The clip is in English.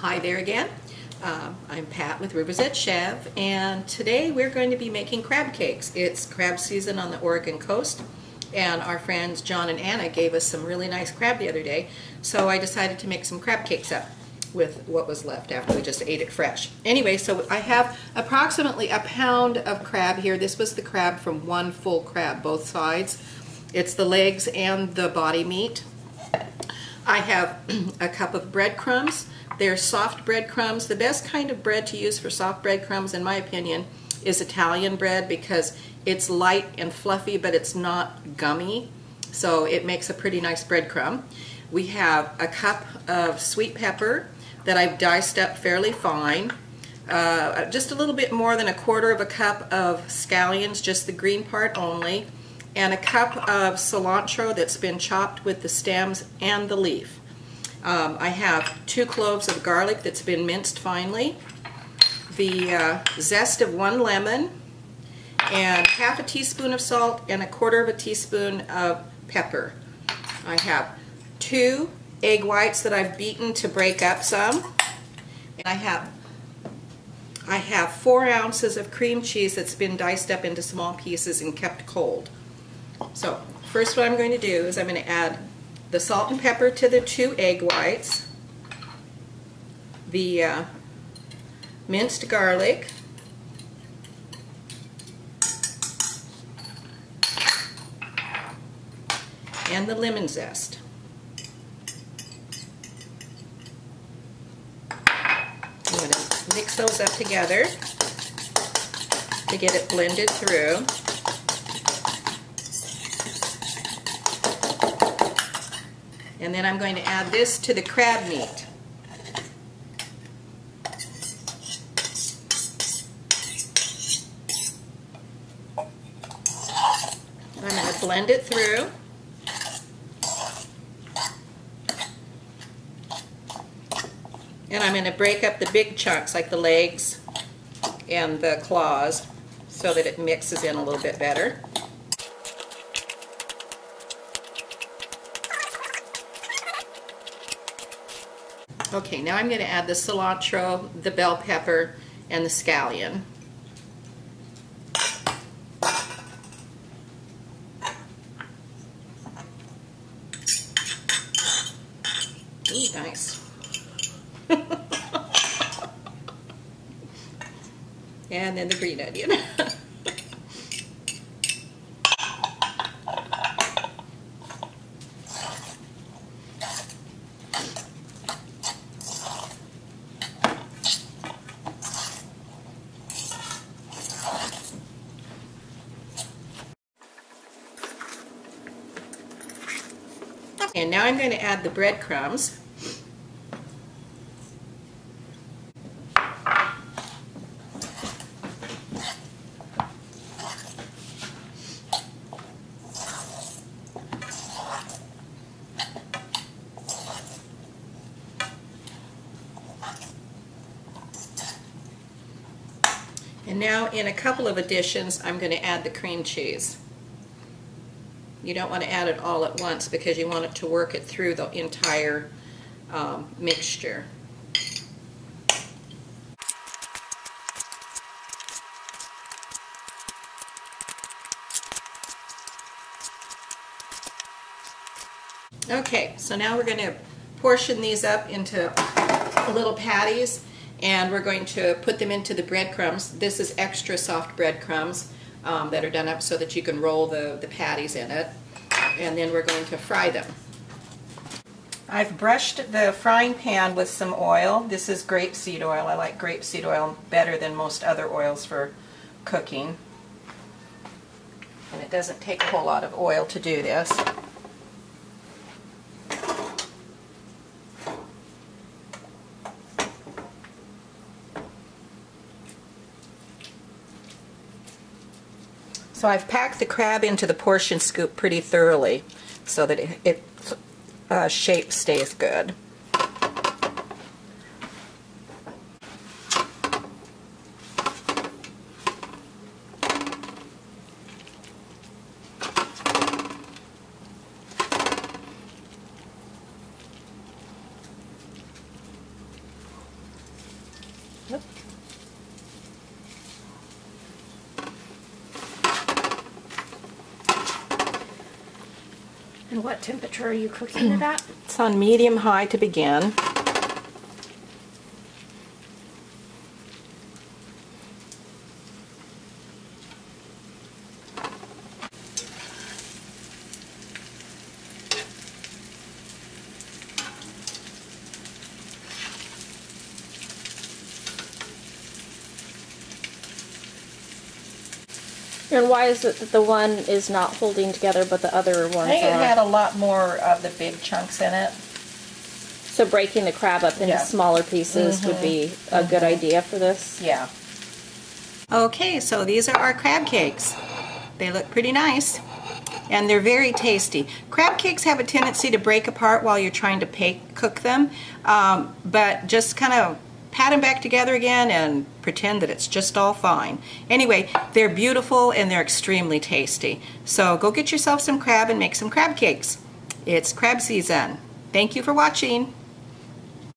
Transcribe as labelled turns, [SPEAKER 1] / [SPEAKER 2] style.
[SPEAKER 1] Hi there again. I'm Pat with Rivers Edge Chef, and today we're going to be making crab cakes. It's crab season on the Oregon coast, and our friends John and Anna gave us some really nice crab the other day, so I decided to make some crab cakes up with what was left after we just ate it fresh. Anyway, so I have approximately a pound of crab here. This was the crab from one full crab, both sides. It's the legs and the body meat. I have a cup of breadcrumbs. They're soft breadcrumbs. The best kind of bread to use for soft breadcrumbs, in my opinion, is Italian bread because it's light and fluffy, but it's not gummy, so it makes a pretty nice breadcrumb. We have a cup of sweet pepper that I've diced up fairly fine. Just a little bit more than a quarter of a cup of scallions, just the green part only, and a cup of cilantro that's been chopped with the stems and the leaf. I have 2 cloves of garlic that's been minced finely, the zest of 1 lemon, and half a teaspoon of salt and a quarter of a teaspoon of pepper. I have 2 egg whites that I've beaten to break up some, and I have 4 ounces of cream cheese that's been diced up into small pieces and kept cold. So first what I'm going to do is I'm going to add the salt and pepper to the 2 egg whites, the minced garlic, and the lemon zest. I'm going to mix those up together to get it blended through. And then I'm going to add this to the crab meat. I'm going to blend it through. And I'm going to break up the big chunks like the legs and the claws so that it mixes in a little bit better. Okay, now I'm going to add the cilantro, the bell pepper, and the scallion. Ooh, nice. And then the green onion. And now I'm going to add the breadcrumbs. And now in a couple of additions, I'm going to add the cream cheese. You don't want to add it all at once because you want it to work it through the entire mixture. Okay, so now we're going to portion these up into little patties, and we're going to put them into the breadcrumbs. This is extra soft breadcrumbs that are done up so that you can roll the patties in it, and then we're going to fry them. I've brushed the frying pan with some oil. This is grapeseed oil. I like grapeseed oil better than most other oils for cooking, and it doesn't take a whole lot of oil to do this. So I've packed the crab into the portion scoop pretty thoroughly so that its shape stays good. Yep.
[SPEAKER 2] And what temperature are you cooking it at?
[SPEAKER 1] It's on medium-high to begin.
[SPEAKER 2] And why is it that the one is not holding together but the other ones
[SPEAKER 1] I think it
[SPEAKER 2] are?
[SPEAKER 1] had a lot more of the big chunks in it.
[SPEAKER 2] So breaking the crab up into
[SPEAKER 1] Yeah.
[SPEAKER 2] smaller pieces would be a good idea for this?
[SPEAKER 1] Yeah. Okay, so these are our crab cakes. They look pretty nice. And they're very tasty. Crab cakes have a tendency to break apart while you're trying to cook them, but just kind of pat them back together again and pretend that it's just all fine. Anyway, they're beautiful and they're extremely tasty. So go get yourself some crab and make some crab cakes. It's crab season. Thank you for watching.